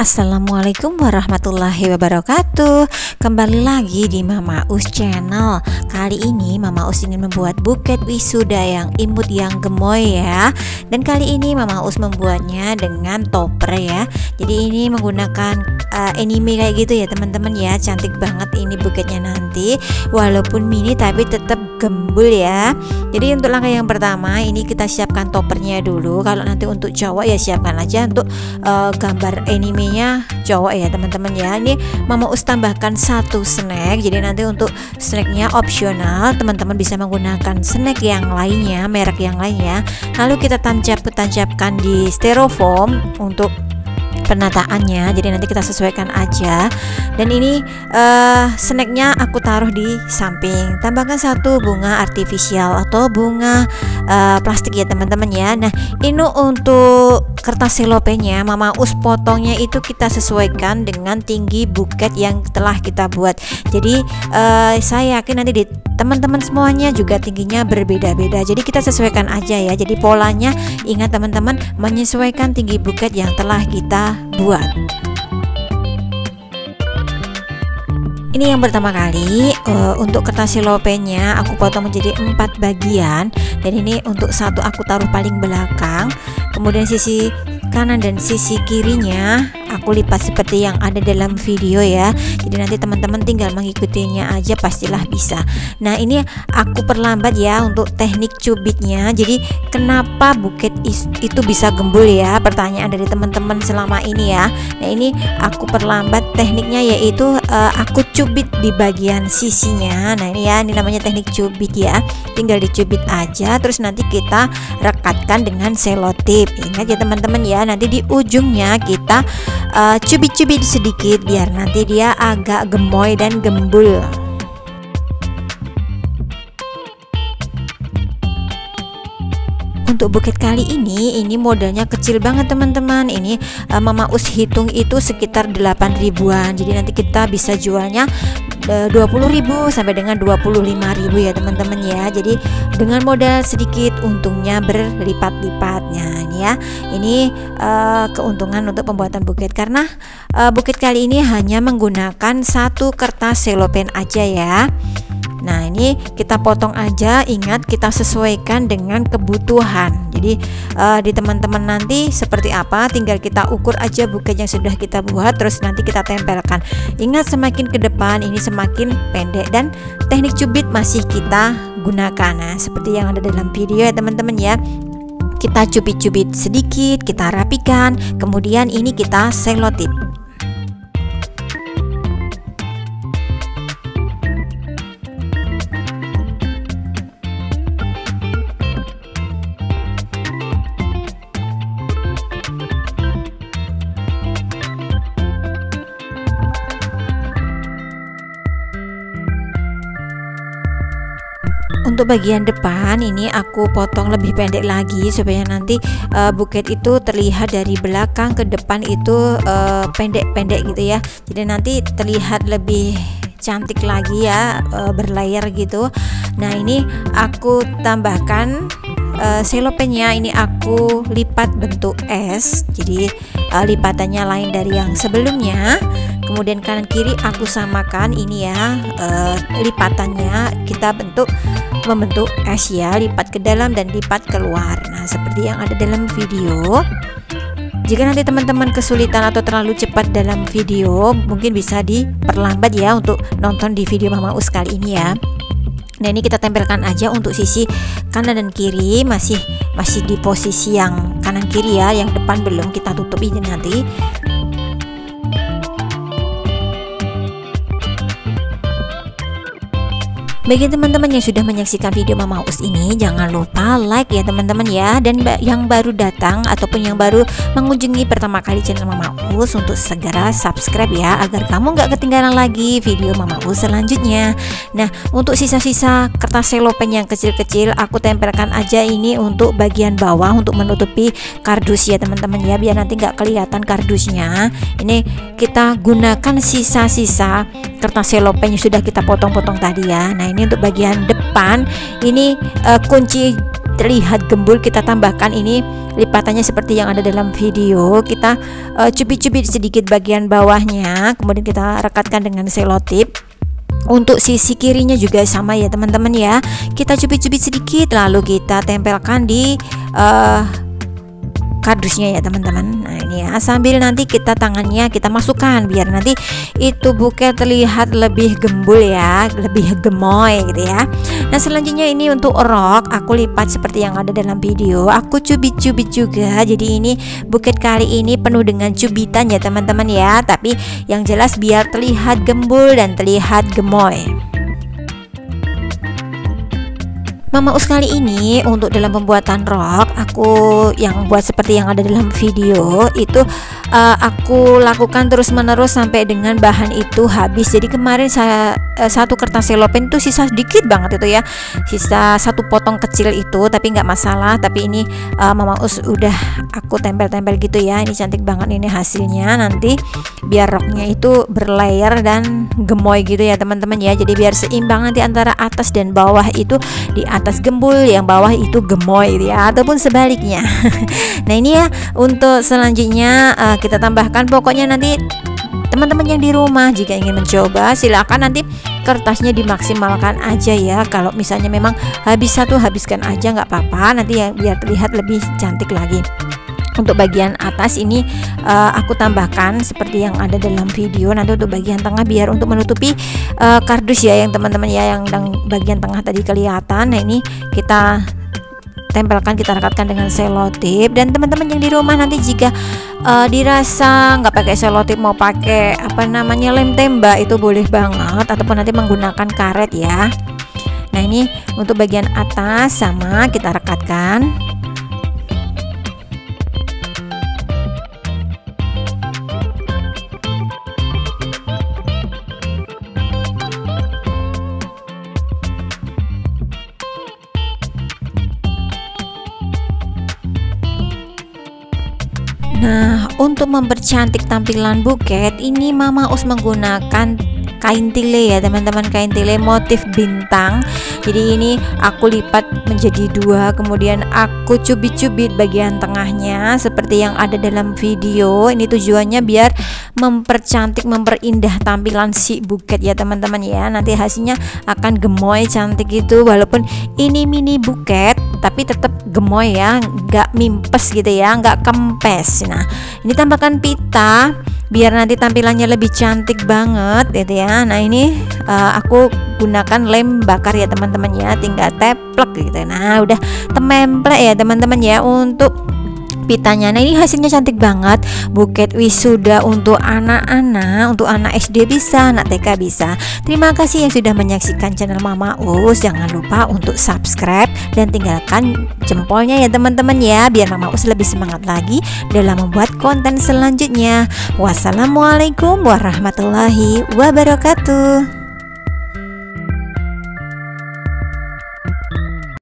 Assalamualaikum warahmatullahi wabarakatuh. Kembali lagi di Mama Us Channel. Kali ini Mama Us ingin membuat buket wisuda yang imut, yang gemoy ya. Dan kali ini Mama Us membuatnya dengan topper ya. Jadi ini menggunakan anime kayak gitu ya teman-teman ya. Cantik banget ini buketnya nanti. Walaupun mini tapi tetap gembul ya. Jadi untuk langkah yang pertama ini kita siapkan toppernya dulu. Kalau nanti untuk cowok ya siapkan aja untuk gambar animenya cowok ya teman-teman ya. Ini Mama Us tambahkan satu snack, jadi nanti untuk snacknya opsional, teman-teman bisa menggunakan snack yang lainnya, merek yang lainnya. Lalu kita tancapkan di styrofoam untuk penataannya, jadi nanti kita sesuaikan aja. Dan ini snacknya aku taruh di samping. Tambahkan satu bunga artifisial atau bunga plastik ya teman-teman ya. Nah ini untuk kertas selopennya Mama Us potongnya itu kita sesuaikan dengan tinggi buket yang telah kita buat. Jadi saya yakin nanti di teman-teman semuanya juga tingginya berbeda-beda, jadi kita sesuaikan aja ya. Jadi polanya ingat teman-teman, menyesuaikan tinggi buket yang telah kita buat. Ini yang pertama kali untuk kertas selopennya aku potong menjadi 4 bagian, dan ini untuk satu aku taruh paling belakang, kemudian sisi kanan dan sisi kirinya aku lipat seperti yang ada dalam video ya. Jadi nanti teman-teman tinggal mengikutinya aja, pastilah bisa. Nah ini aku perlambat ya untuk teknik cubitnya. Jadi kenapa buket itu bisa gembul ya, pertanyaan dari teman-teman selama ini ya. Nah ini aku perlambat tekniknya, yaitu aku cubit di bagian sisinya. Nah ini ya, ini namanya teknik cubit ya, tinggal dicubit aja, terus nanti kita rekatkan dengan selotip. Ingat ya teman-teman ya, nanti di ujungnya kita cubit-cubit sedikit biar nanti dia agak gemoy dan gembul. Untuk buket kali ini modelnya kecil banget teman-teman. Ini Mama Us hitung itu sekitar 8 ribuan. Jadi nanti kita bisa jualnya 20.000 sampai dengan 25.000 ya teman-teman ya. Jadi dengan modal sedikit untungnya berlipat-lipatnya ini ya. Ini keuntungan untuk pembuatan buket, karena buket kali ini hanya menggunakan satu kertas selopen aja ya. Nah ini kita potong aja, ingat kita sesuaikan dengan kebutuhan. Jadi di teman-teman nanti seperti apa tinggal kita ukur aja buket yang sudah kita buat, terus nanti kita tempelkan. Ingat semakin ke depan ini semakin pendek, dan teknik cubit masih kita gunakan. Nah seperti yang ada dalam video ya teman-teman ya. Kita cubit-cubit sedikit, kita rapikan, kemudian ini kita selotip. Untuk bagian depan ini aku potong lebih pendek lagi supaya nanti buket itu terlihat dari belakang ke depan itu pendek-pendek gitu ya. Jadi nanti terlihat lebih cantik lagi ya, berlayar gitu. Nah ini aku tambahkan selopennya, ini aku lipat bentuk S, jadi lipatannya lain dari yang sebelumnya. Kemudian kanan kiri aku samakan ini ya, lipatannya kita membentuk S ya, lipat ke dalam dan lipat keluar. Nah seperti yang ada dalam video. Jika nanti teman-teman kesulitan atau terlalu cepat dalam video, mungkin bisa diperlambat ya untuk nonton di video Mama Us kali ini ya. Nah ini kita tempelkan aja untuk sisi kanan dan kiri, masih di posisi yang kanan kiri ya, yang depan belum kita tutup ini nanti. Bagi teman-teman yang sudah menyaksikan video Mama Us ini, jangan lupa like ya teman-teman ya. Dan yang baru datang ataupun yang baru mengunjungi pertama kali channel Mama Us, untuk segera subscribe ya, agar kamu nggak ketinggalan lagi video Mama Us selanjutnya. Nah untuk sisa-sisa kertas selopen yang kecil-kecil aku tempelkan aja ini untuk bagian bawah untuk menutupi kardus ya teman-teman ya, biar nanti nggak kelihatan kardusnya. Ini kita gunakan sisa-sisa kertas selopen yang sudah kita potong-potong tadi ya. Nah ini untuk bagian depan ini kunci terlihat gembul, kita tambahkan ini lipatannya seperti yang ada dalam video. Kita cubit-cubit sedikit bagian bawahnya, kemudian kita rekatkan dengan selotip. Untuk sisi kirinya juga sama ya teman-teman ya, kita cubit-cubit sedikit lalu kita tempelkan di kardusnya ya teman-teman. Nah ini ya, sambil nanti kita tangannya kita masukkan biar nanti itu buket terlihat lebih gembul ya, lebih gemoy gitu ya. Nah selanjutnya ini untuk rok, aku lipat seperti yang ada dalam video, aku cubit-cubit juga. Jadi ini buket kali ini penuh dengan cubitan ya teman-teman ya, tapi yang jelas biar terlihat gembul dan terlihat gemoy. Mama Us kali ini untuk dalam pembuatan rok, aku yang buat seperti yang ada dalam video itu aku lakukan terus menerus sampai dengan bahan itu habis. Jadi kemarin saya satu kertas selopen itu sisa sedikit banget itu ya, sisa satu potong kecil itu, tapi nggak masalah. Tapi ini Mama Us udah aku tempel-tempel gitu ya. Ini cantik banget ini hasilnya, nanti biar roknya itu berlayer dan gemoy gitu ya teman-teman ya. Jadi biar seimbang nanti antara atas dan bawah, itu di atas gembul, yang bawah itu gemoy ya, ataupun sebaliknya. Nah ini ya untuk selanjutnya kita tambahkan, pokoknya nanti teman-teman yang di rumah jika ingin mencoba silakan nanti kertasnya dimaksimalkan aja ya. Kalau misalnya memang habis satu, habiskan aja nggak apa-apa, nanti ya biar terlihat lebih cantik lagi. Untuk bagian atas ini aku tambahkan seperti yang ada dalam video. Nanti untuk bagian tengah biar untuk menutupi kardus ya yang teman-teman ya, yang bagian tengah tadi kelihatan. Nah ini kita tempelkan, kita rekatkan dengan selotip. Dan teman-teman yang di rumah nanti jika dirasa nggak pakai selotip, mau pakai apa namanya lem tembak, itu boleh banget, ataupun nanti menggunakan karet ya. Nah ini untuk bagian atas sama kita rekatkan. Nah, untuk mempercantik tampilan buket ini Mama Us menggunakan kain tile ya teman-teman, kain tile motif bintang. Jadi ini aku lipat menjadi dua, kemudian aku cubit-cubit bagian tengahnya seperti yang ada dalam video. Ini tujuannya biar mempercantik, memperindah tampilan si buket ya teman-teman ya. Nanti hasilnya akan gemoy cantik gitu, walaupun ini mini buket tapi tetap gemoy ya, nggak mimpes gitu ya, nggak kempes. Nah ini tambahkan pita biar nanti tampilannya lebih cantik banget gitu ya. Nah ini aku gunakan lem bakar ya teman-teman ya, tinggal teplek gitu. Nah udah template ya teman-teman ya untuk pitanya. Nah ini hasilnya cantik banget, buket wisuda untuk anak-anak, untuk anak SD bisa, anak TK bisa. Terima kasih yang sudah menyaksikan channel Mama Us. Jangan lupa untuk subscribe dan tinggalkan jempolnya ya teman-teman ya, biar Mama Us lebih semangat lagi dalam membuat konten selanjutnya. Wassalamualaikum warahmatullahi wabarakatuh.